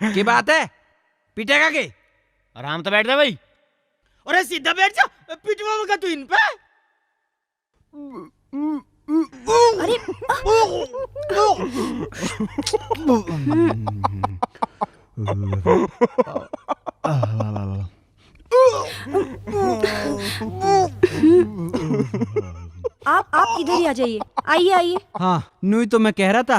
की बात है, पीटेगा के? आराम तो बैठ जा भाई। अरे सीधा बैठ जा, पिटवाऊंगा तू इन पे। अरे आप इधर ही आ जाइए। आइए आइए। हाँ, नूई तो मैं कह रहा था।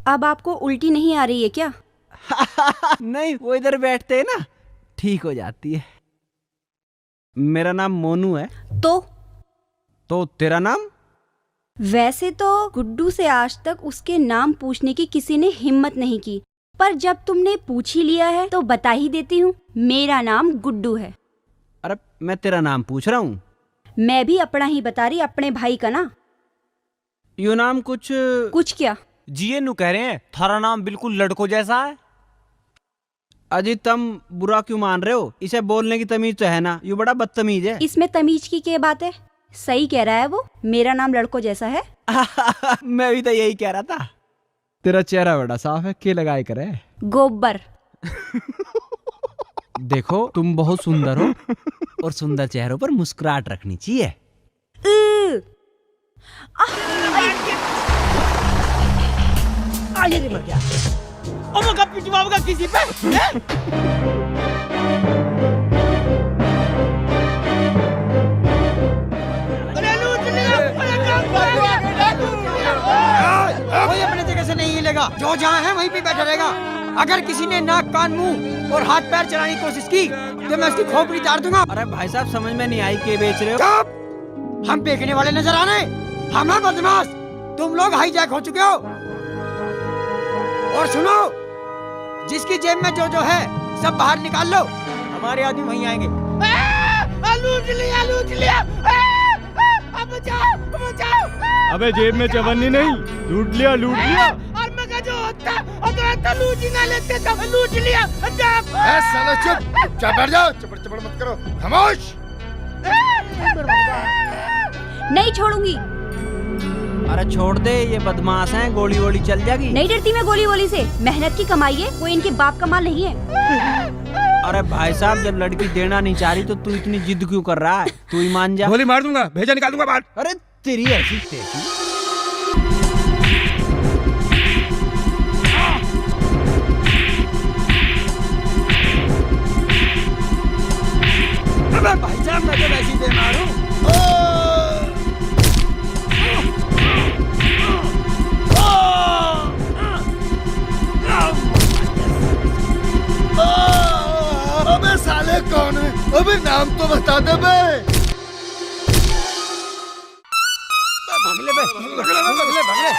अब आपको उल्टी नहीं आ रही है क्या? नहीं, वो इधर बैठते हैं ना, ठीक हो जाती है। मेरा नाम मोनू है। तो तेरा नाम? वैसे तो गुड्डू से आज तक उसके नाम पूछने की किसी ने हिम्मत नहीं की, पर जब तुमने पूछ ही लिया है तो बता ही देती हूँ। मेरा नाम गुड्डू है। अरे मैं तेरा नाम पूछ रहा हूँ। मैं भी अपना ही बता रही, अपने भाई का ना। यो नाम कुछ क्या? जिये नु कह रहे हैं थारा नाम बिल्कुल लड़कों जैसा है। अजी तुम बुरा क्यों मान रहे हो? इसे बोलने की तमीज तो है ना, ये बड़ा बदतमीज है। इसमें तमीज की क्या बात है? सही कह रहा है वो, मेरा नाम लड़कों जैसा है। मैं भी तो यही कह रहा था। तेरा चेहरा बड़ा साफ है, के लगाए करे? गोबर। देखो तुम बहुत सुंदर हो और सुंदर चेहरों पर मुस्कुराहट रखनी चाहिए। मर गया। मैं पिटवाऊंगा किसी पे। कोई अपने जगह से नहीं हिलेगा, जो जहाँ है वहीं पे बैठा रहेगा। अगर किसी ने नाक कान मुंह और हाथ पैर चलाने की कोशिश की तो मैं उसकी खोपड़ी तार दूंगा। अरे भाई साहब समझ में नहीं आई, के बेच रहे हो? चुप! हम बेचने वाले नजर आ रहे? हम हैं बदमाश, तुम लोग हाईजैक हो चुके हो। और सुनो, जिसकी जेब में जो है सब बाहर निकाल लो, हमारे आदमी वहीं आएंगे। लूट लिया, लूट लिया। बचाओ, बचाओ। अबे जेब में चवन्नी नहीं, लूट लिया, लूट लिया। और मैं जो होता तो लूट ही ना लेते, तो लूट लिया। साला चुप बैठ जाओ, चपड़ चपड़ मत करो, खामोश। नहीं छोड़ूंगी। अरे छोड़ दे, ये बदमाश हैं, गोली वोली चल जाएगी। नहीं डरती मैं गोली वोली से, मेहनत की कमाई है, कोई इनके बाप का माल नहीं है। अरे भाई साहब, जब लड़की देना नहीं चाह रही तो तू इतनी जिद क्यों कर रहा है? तू ही मान जा। गोली मार दूंगा, भेजा निकाल दूंगा बाहर। अरे तेरी ऐसी तेजी। अबे भाई साहब, मैं तो वैसी दे मारूं। अबे साले कौन है? अबे नाम तो बता दे बे। भगले बे, भगले।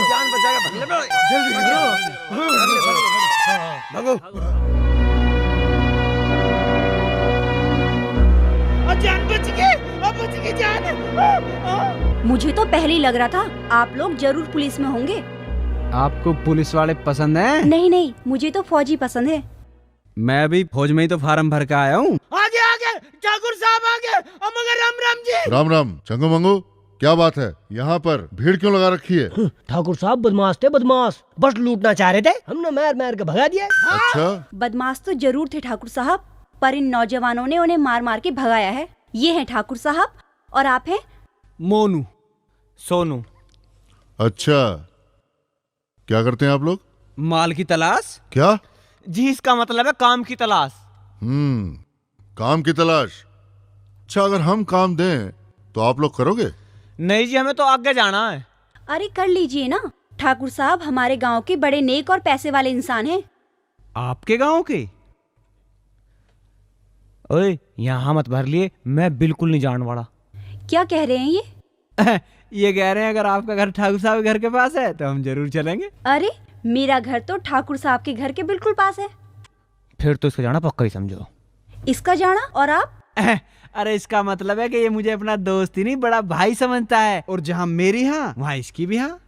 जान बचाएगा, भगले बे। जल्दी भागो। जान बच गई जान। मुझे तो पहले ही लग रहा था आप लोग जरूर पुलिस में होंगे। आपको पुलिस वाले पसंद हैं? नहीं, मुझे तो फौजी पसंद है। मैं भी फौज में ही तो फार्म भर के आया हूँ। आगे ठाकुर साहब आगे। मगर राम जी। राम चंगू मंगू, क्या बात है? यहाँ पर भीड़ क्यों लगा रखी है? ठाकुर साहब बदमाश थे, बदमाश बस लूटना चाह रहे थे, हमने मार के भगा दिया। अच्छा, बदमाश तो जरूर थे ठाकुर साहब, पर इन नौजवानों ने उन्हें मार के भगाया है। ये हैं ठाकुर साहब, और आप हैं मोनू। सोनू। अच्छा, क्या करते हैं आप लोग? माल की तलाश। क्या? जी, इसका मतलब है काम की तलाश। काम की तलाश। अच्छा, अगर हम काम दें तो आप लोग करोगे? नहीं जी, हमें तो आगे जाना है। अरे कर लीजिए ना, ठाकुर साहब हमारे गांव के बड़े नेक और पैसे वाले इंसान हैं। आपके गांव के? ओए, यहाँ मत भर लिए, मैं बिल्कुल नहीं जान वाला। क्या कह रहे हैं ये? ये कह रहे हैं अगर आपका घर ठाकुर साहब के घर के पास है तो हम जरूर चलेंगे। अरे मेरा घर तो ठाकुर साहब के घर के बिल्कुल पास है। फिर तो इसका जाना पक्का ही समझो। इसका जाना? और आप? अरे इसका मतलब है कि ये मुझे अपना दोस्त ही नहीं बड़ा भाई समझता है, और जहाँ मेरी हाँ वहाँ इसकी भी हाँ।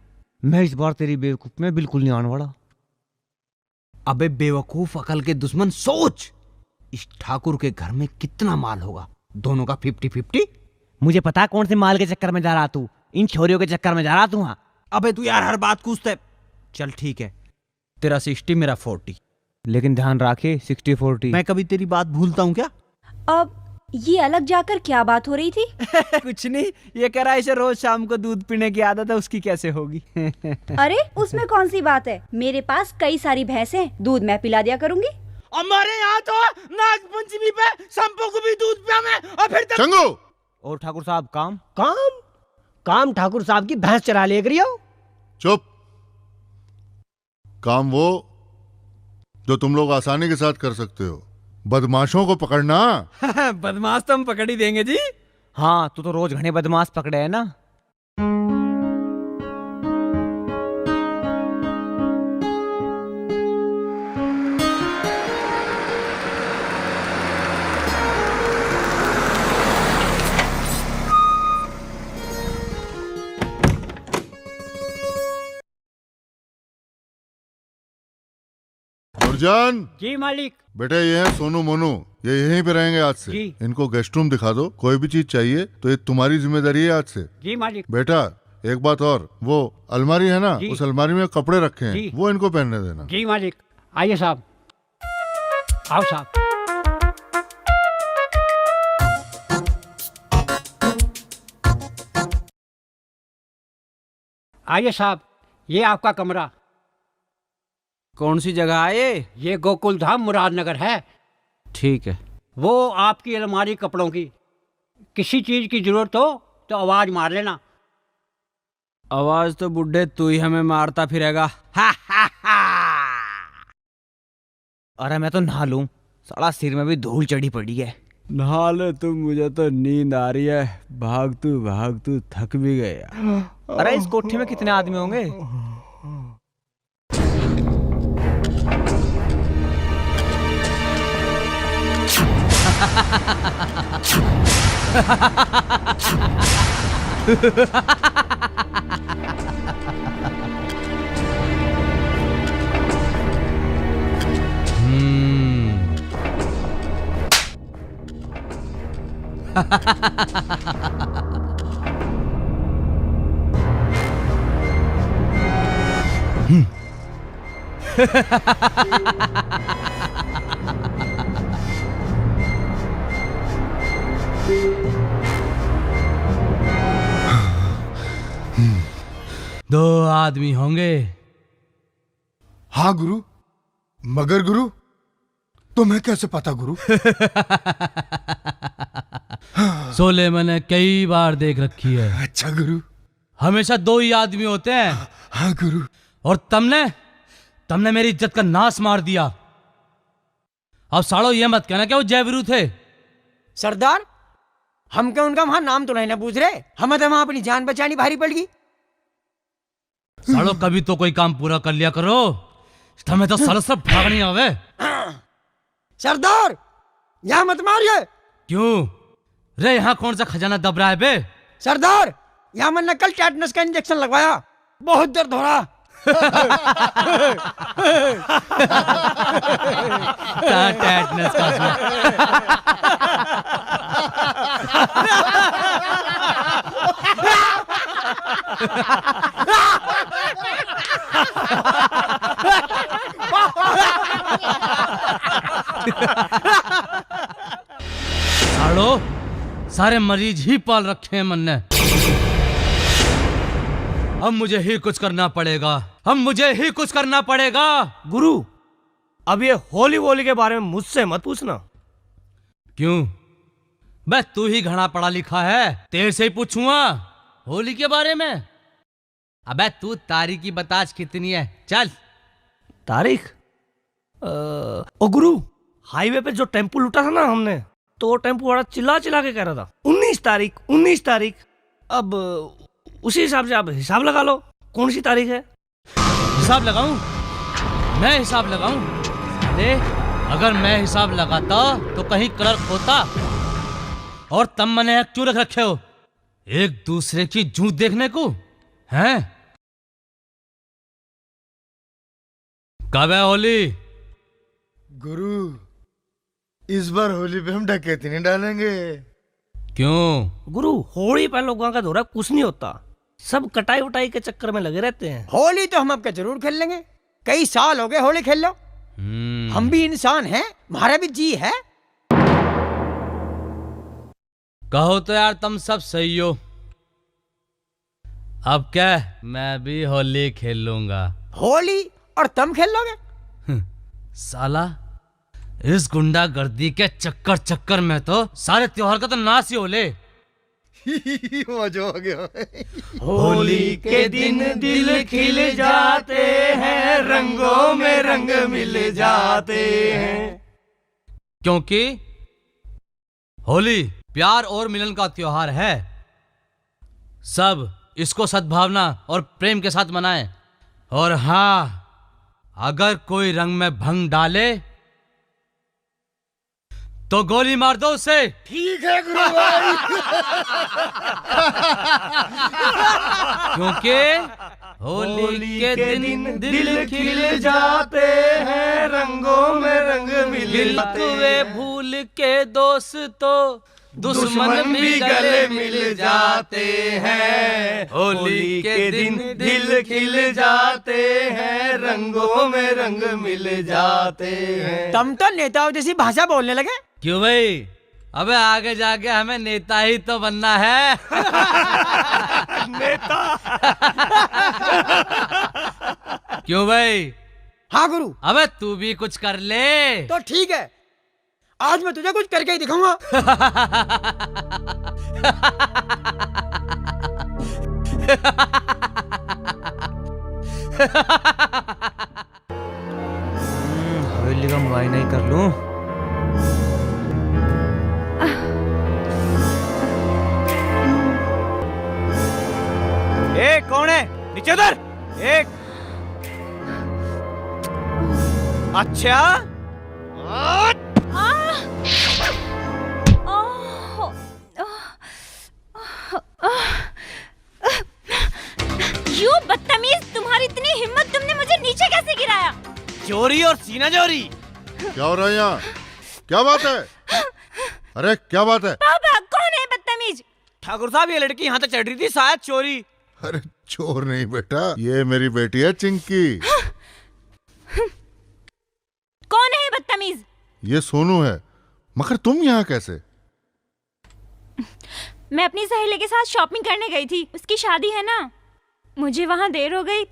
मैं इस बार तेरी बेवकूफ में बिल्कुल नहीं आने वाला। अबे बेवकूफ, अकल के दुश्मन, सोच। इस ठाकुर के घर में कितना माल होगा? दोनों का 50-50? मुझे पता है कौन से माल के चक्कर में जा रहा तू, इन छोरियों के चक्कर में जा रहा तू। हाँ अबे तू यार हर बात कूदता है। चल ठीक है, तेरा 60 मेरा 40। लेकिन ध्यान रखे 60-40। मैं कभी तेरी बात भूलता हूँ क्या? अब ये अलग जाकर क्या बात हो रही थी? कुछ नहीं, ये कह रहा है इसे रोज शाम को दूध पीने की आदत है, उसकी कैसे होगी? अरे उसमें कौन सी बात है, मेरे पास कई सारी भैंसें हैं, दूध मैं पिला दिया करूंगी। हमारे यहाँ तो नाग पंचमी पे संपो को भी दूध पियावे और फिर चंगू, और ठाकुर साहब काम काम काम ठाकुर साहब की भैंस चरा ले करियो। चुप। काम वो जो तुम लोग आसानी के साथ कर सकते हो, बदमाशों को पकड़ना। बदमाश तो हम पकड़ ही देंगे जी। हाँ, तू तो रोज घने बदमाश पकड़े है ना। नूरजान, जी मालिक। बेटे ये है सोनू मोनू, ये यहीं पे रहेंगे आज से। जी। इनको गेस्ट रूम दिखा दो, कोई भी चीज चाहिए तो ये तुम्हारी जिम्मेदारी है आज से। जी मालिक। बेटा एक बात और, वो अलमारी है ना, जी। उस अलमारी में कपड़े रखे हैं, जी। वो इनको पहनने देना। जी मालिक। आइए साहब, आओ साहब। आइए साहब, ये आपका कमरा। कौन सी जगह है ये गोकुल धाम मुरादनगर है। ठीक है। वो आपकी अलमारी कपड़ों की, किसी चीज की जरूरत हो तो आवाज मार लेना। आवाज तो बुड्ढे तू ही हमें मारता फिरेगा। अरे मैं तो नहा लूं, साला सिर में भी धूल चढ़ी पड़ी है। नहा ले तुम, मुझे तो नींद आ रही है। भाग तू थक भी गया। अरे इस कोठी में कितने आदमी होंगे? दो आदमी होंगे। हाँ गुरु, मगर गुरु तुम्हें कैसे पता गुरु? शोले मैंने कई बार देख रखी है। अच्छा गुरु। हमेशा दो ही आदमी होते हैं। हाँ गुरु। और तुमने मेरी इज्जत का नाश मार दिया। अब साड़ो ये मत कहना कि वो जयवीरू थे। सरदार, हम क्या उनका वहां नाम तो नहीं ना पूछ रहे, हमें तो वहां अपनी जान बचानी भारी पड़गी। साड़ो कभी तो कोई काम पूरा कर लिया करो, तुम्हें तो सालों सब भागनी आवे। सरदार यहाँ मत मारिए। क्यों रे, यहाँ कौन सा खजाना दब रहा है बे? सरदार यहाँ मैंने कल टेटनस का इंजेक्शन लगवाया, बहुत दर्द हो रहा। टेटनस का साड़ो सारे मरीज ही पाल रखे हैं मन ने। अब मुझे ही कुछ करना पड़ेगा, अब मुझे ही कुछ करना पड़ेगा। गुरु, अब ये होली वोली के बारे में मुझसे मत पूछना। क्यों बे, तू ही घना पढ़ा लिखा है, तेरे से ही पूछूंगा होली के बारे में। अबे तू तारीख की बताज कितनी है, चल। तारीख? ओ गुरु, हाईवे पे जो टेम्पो लूटा था ना हमने, तो वो टेम्पो वाला चिल्ला चिल्ला के कह रहा था 19 तारीख 19 तारीख। अब उसी हिसाब से आप हिसाब लगा लो कौन सी तारीख है। हिसाब लगाऊं? मैं हिसाब लगाऊं? अरे अगर मैं हिसाब लगाता तो कहीं क्लर्क होता। और तब मैंने क्यों रख रखे हो एक दूसरे की जूत देखने को, हैं? कब है होली? गुरु इस बार होली पे हम डकैती नहीं डालेंगे। क्यों? गुरु होली पे लोगों का दौरा कुछ नहीं होता, सब कटाई उटाई के चक्कर में लगे रहते हैं। होली तो हम आपके जरूर खेल लेंगे, कई साल हो गए होली खेल लो। हम भी इंसान हैं, हमारा भी जी है। कहो तो यार तुम सब सही हो। अब क्या, मैं भी होली खेल लूंगा। होली और तुम खेल लोगे? साला इस गुंडागर्दी के चक्कर में तो सारे त्योहार का तो नाश ही हो ले। मजा आ गया। होली के दिन दिल खिल जाते हैं, रंगों में रंग मिल जाते हैं। क्योंकि होली प्यार और मिलन का त्योहार है। सब इसको सद्भावना और प्रेम के साथ मनाएं। और हाँ, अगर कोई रंग में भंग डाले तो गोली मार दो उसे। ठीक है गुरु भाई। क्योंकि होली के दिन दिल खिल जाते हैं, रंगों में रंग मिल जाते हुए हैं। भूल के दोस्तों दुश्मन भी गले मिल जाते हैं। होली के दिन दिल खिल जाते हैं, रंगों में रंग मिल जाते हैं। तुम तो नेताओं जैसी भाषा बोलने लगे। क्यों भाई? अबे आगे जाके हमें नेता ही तो बनना है। नेता। क्यों भाई? हाँ गुरु। अबे तू भी कुछ कर ले। तो ठीक है, आज मैं तुझे कुछ करके ही दिखाऊंगा। हवेली का मुआयना ही कर लूं। ए कौन है? नीचे उतर। एक अच्छा यू बदतमीज, तुम्हारी इतनी हिम्मत, तुमने मुझे नीचे कैसे गिराया? चोरी और सीना चोरी। क्या हो रहा है यहाँ? क्या बात है? अरे क्या बात है? पापा कौन है बदतमीज? ठाकुर साहब, ये लड़की यहाँ तक चढ़ रही थी, शायद चोरी। अरे चोर नहीं बेटा, ये मेरी बेटी है चिंकी। कौन है बदतमीज? ये सोनू है। मगर तुम यहाँ कैसे? मैं अपनी सहेली के साथ शॉपिंग करने गई थी, उसकी शादी है ना, मुझे वहाँ देर हो गई।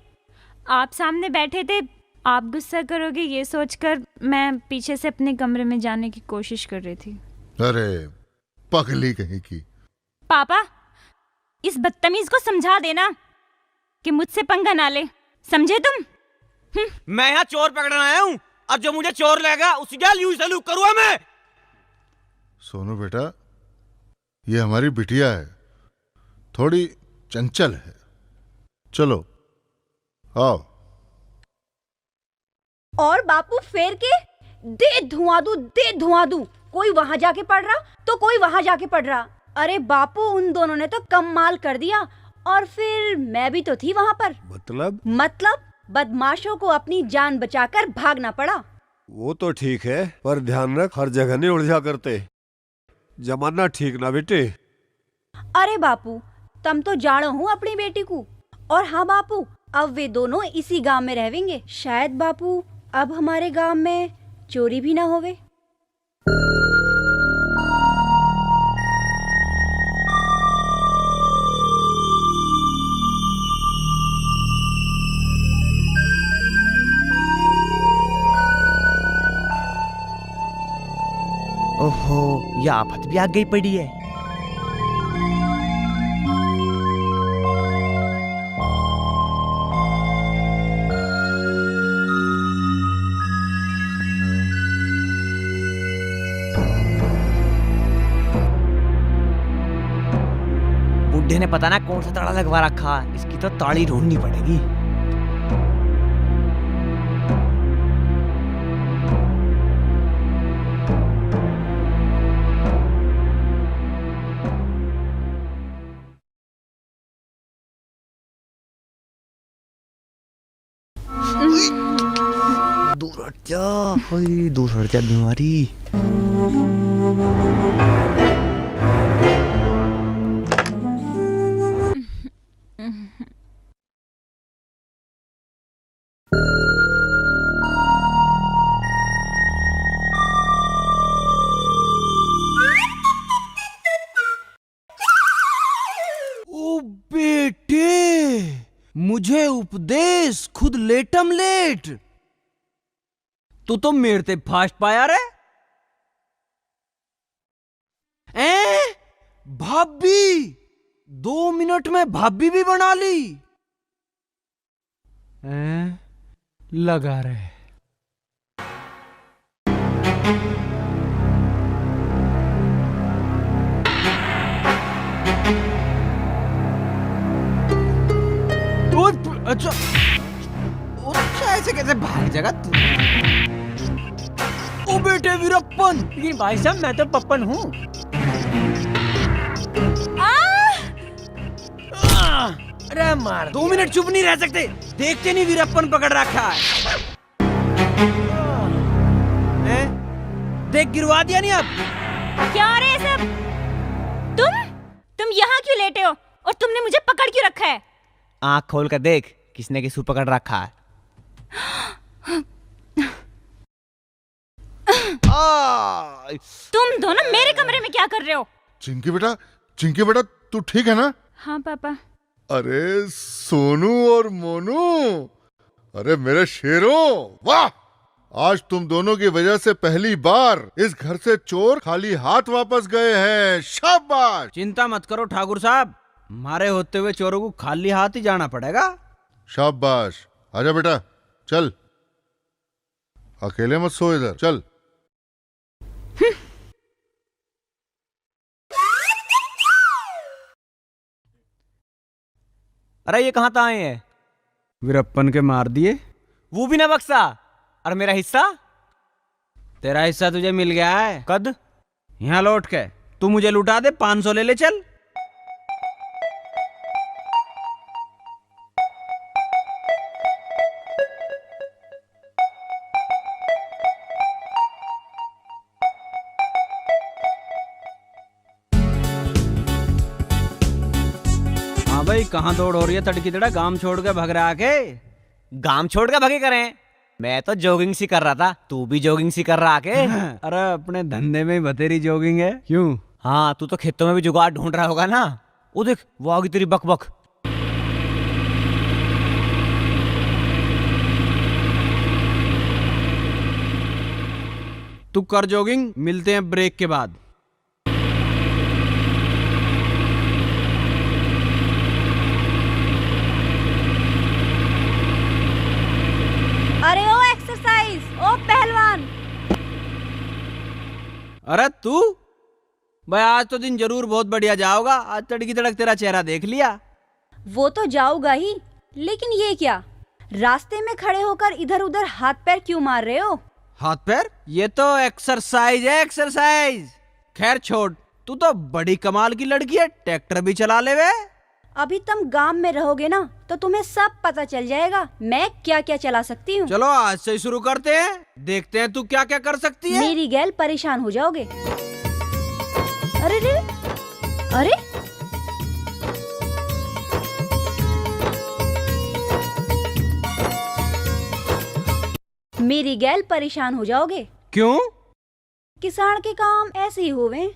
आप सामने बैठे थे, आप गुस्सा करोगे ये सोचकर मैं पीछे से अपने कमरे में जाने की कोशिश कर रही थी। अरे पगली कहीं की। पापा, इस बदतमीज को समझा देना कि मुझसे पंगा ना ले, समझे तुम? मैं यहाँ चोर पकड़ने आया हूँ, अब जो मुझे चोर लेगा उसी का यूं सलूक करूँगा मैं। सोनू बेटा, ये हमारी बिटिया है, थोड़ी चंचल है। चलो आओ। और बापू फेर के दे धुआं दूं, कोई वहां जाके पढ़ रहा तो कोई वहां जाके पढ़ रहा। अरे बापू, उन दोनों ने तो कमाल कर दिया, और फिर मैं भी तो थी वहां पर। मतलब बदमाशों को अपनी जान बचाकर भागना पड़ा। वो तो ठीक है, पर ध्यान रख हर जगह नहीं उलझा करते, जमाना ठीक ना बेटे। अरे बापू, तुम तो जानो हूँ अपनी बेटी को। और हाँ बापू, अब वे दोनों इसी गांव में रहेंगे। शायद बापू अब हमारे गांव में चोरी भी ना होवे। ओहो, ये आफत भी आ गई पड़ी है। बुड्ढे ने पता ना कौन सा ताला लगवा रखा, इसकी तो ताली ढूंढनी पड़ेगी। दूर हट जा। ओए दूर हट जा बीमारी। ओ बेटे, मुझे उपदेश खुद लेटम लेट। तू तो मेरे ते फास्ट पाया रे। भाभी 2 मिनट में भाभी भी बना ली। लगा रहे। अच्छा अच्छा, ऐसे कैसे भाग जाएगा तू? ओ बेटे वीरप्पन। लेकिन भाई साहब मैं तो पप्पन हूँ। अरे मार 2 मिनट चुप नहीं रह सकते। देखते नहीं वीरप्पन पकड़ रखा है। देख गिरवा दिया नहीं अब। क्या रे सब? तुम यहाँ क्यों लेटे हो और तुमने मुझे पकड़ क्यों रखा है? आँख खोल कर देख, किसने किसको पकड़ रखा है। तुम दोनों मेरे कमरे में क्या कर रहे हो? चिंकी बेटा तू ठीक है ना? हाँ पापा। अरे सोनू और मोनू, अरे मेरे शेरों, वाह! आज तुम दोनों की वजह से पहली बार इस घर से चोर खाली हाथ वापस गए हैं। शाबाश। चिंता मत करो ठाकुर साहब, हमारे होते हुए चोरों को खाली हाथ ही जाना पड़ेगा। शाबाश। आजा बेटा, चल, अकेले मत सो इधर, चल। अरे ये कहाँ आए हैं? वीरप्पन के मार दिए। वो भी ना बक्सा। और मेरा हिस्सा? तेरा हिस्सा तुझे मिल गया है। कद? यहाँ लौट के तू मुझे लुटा दे, 500 ले ले चल। हाँ भाई, कहाँ दौड़ हो रही है तड़की तड़ा? गांव छोड़ के भग रहा के? गांव छोड़ के भगे करें? मैं तो जॉगिंग सी कर रहा था, तू भी जॉगिंग सी कर रहा के? अरे अपने धंधे में बतेरी जॉगिंग है क्यों? हाँ, तू तो खेतों में भी जुगाड़ ढूंढ रहा होगा ना। वो देख, वो आ गई तेरी बक। तू कर जॉगिंग, मिलते हैं ब्रेक के बाद। अरे ओ एक्सरसाइज, ओ पहलवान। अरे तू भाई, आज तो दिन जरूर बहुत बढ़िया जाओगा। आज तड़की तड़क तेरा चेहरा देख लिया। वो तो जाऊंगा ही, लेकिन ये क्या, रास्ते में खड़े होकर इधर उधर हाथ पैर क्यों मार रहे हो? हाथ पैर? ये तो एक्सरसाइज है, एक्सरसाइज। खैर छोड़, तू तो बड़ी कमाल की लड़की है, ट्रैक्टर भी चला ले वे। अभी तुम गांव में रहोगे ना, तो तुम्हें सब पता चल जाएगा मैं क्या क्या चला सकती हूँ। चलो आज से ही शुरू करते हैं, देखते हैं तू क्या क्या कर सकती है। मेरी गैल परेशान हो जाओगे। अरे रे, अरे मेरी गैल परेशान हो जाओगे। क्यों? किसान के काम ऐसे ही होवे।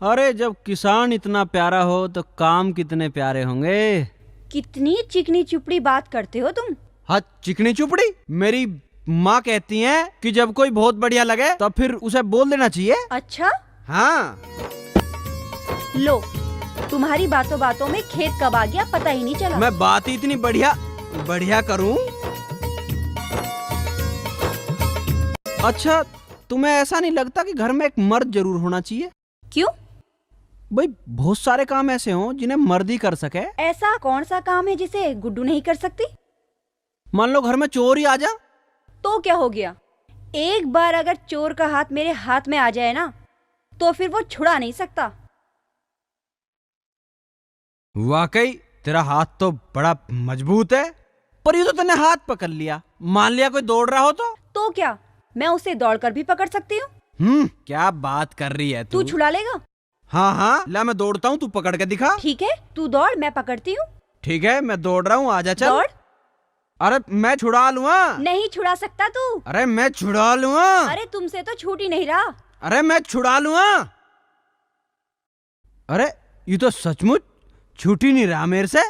अरे जब किसान इतना प्यारा हो तो काम कितने प्यारे होंगे। कितनी चिकनी चुपड़ी बात करते हो तुम। हाँ, चिकनी चुपड़ी? मेरी माँ कहती हैं कि जब कोई बहुत बढ़िया लगे तो फिर उसे बोल देना चाहिए। अच्छा? हाँ। लो, तुम्हारी बातों बातों में खेत कब आ गया पता ही नहीं चला। मैं बात ही इतनी बढ़िया बढ़िया करूं। अच्छा, तुम्हें ऐसा नहीं लगता कि घर में एक मर्द जरूर होना चाहिए? क्यों? भाई बहुत सारे काम ऐसे हों जिन्हें मर्द ही कर सके। ऐसा कौन सा काम है जिसे गुड्डू नहीं कर सकती? मान लो घर में चोर ही आ जा, तो क्या हो गया? एक बार अगर चोर का हाथ मेरे हाथ में आ जाए ना, तो फिर वो छुड़ा नहीं सकता। वाकई तेरा हाथ तो बड़ा मजबूत है। पर ये तो तूने हाथ पकड़ लिया, मान लिया कोई दौड़ रहा हो तो तो क्या, मैं उसे दौड़कर भी पकड़ सकती हूँ। क्या बात कर रही है तू छुड़ा लेगा? हाँ हाँ, ला मैं दौड़ता हूँ, तू पकड़ के दिखा। ठीक है, तू दौड़, मैं पकड़ती हूँ। ठीक है, मैं दौड़ रहा हूँ, आजा चल। दौड़। अरे मैं छुड़ा लूँगा। नहीं छुड़ा सकता तू। अरे मैं छुड़ा लूँगा। अरे तुमसे तो छूट ही नहीं रहा। अरे मैं छुड़ा लूँगा। अरे ये तो सचमुच छूट ही नहीं रहा मेरे से।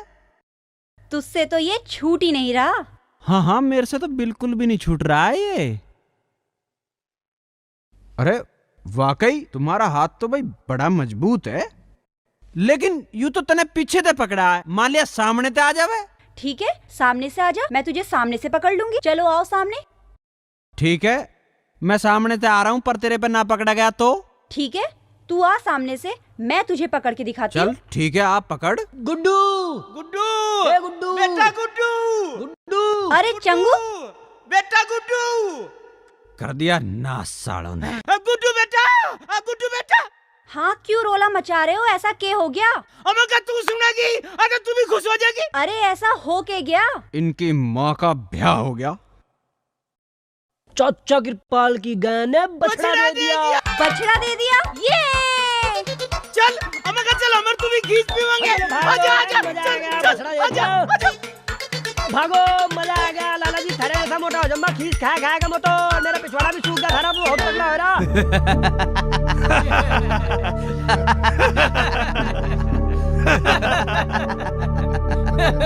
तुझसे तो ये छूट ही नहीं रहा। हाँ हाँ, मेरे से तो बिल्कुल भी नहीं छूट रहा है ये। अरे वाकई तुम्हारा हाथ तो भाई बड़ा मजबूत है, लेकिन यूं तो तने पीछे से पकड़ा है, मान लिया सामने ते आ जावे। ठीक है, सामने से आजा, मैं तुझे सामने से पकड़ लूंगी। चलो आओ सामने। ठीक है, मैं सामने से आ रहा हूँ, पर तेरे पे ना पकड़ा गया तो? ठीक है, तू आ सामने से, मैं तुझे पकड़ के दिखाती हूँ। चल ठीक है, आप पकड़। गुड्डू, गुड्डू, ए गुड्डू, बेटा गुड्डू, गुड्डू, अरे चंगू, बेटा गुड्डू, कर दिया नास सालों ने। गुड्डू बेटा, गुड्डू बेटा। हाँ क्यों रोला मचा रहे हो, ऐसा क्या हो गया? अमर का तू सुनेगी, अगर तू भी खुश हो जाएगी। अरे ऐसा हो के गया? इनकी माँ का ब्याह हो गया। चाचा कृपाल की गाय ने बछड़ा दे दिया। बछड़ा दे दिया? ये चल अमर का, चल अमर, तू भी खींच पीवांगे। आजा आजा, चल आजा आजा। भागो, मजा आ गया। लाला जी थारे ऐसा मोटा हो जम्मा खींच खाएगा मोटो। मेरा पिछवाड़ा भी सूख गया, थारा वो बहुत तगड़ा हो रहा।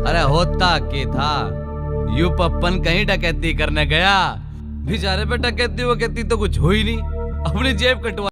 अरे होता के था, यू पप्पन कहीं डकैती करने गया, बेचारे पे डकैती वकैती तो कुछ हुई नहीं, अपनी जेब कटवा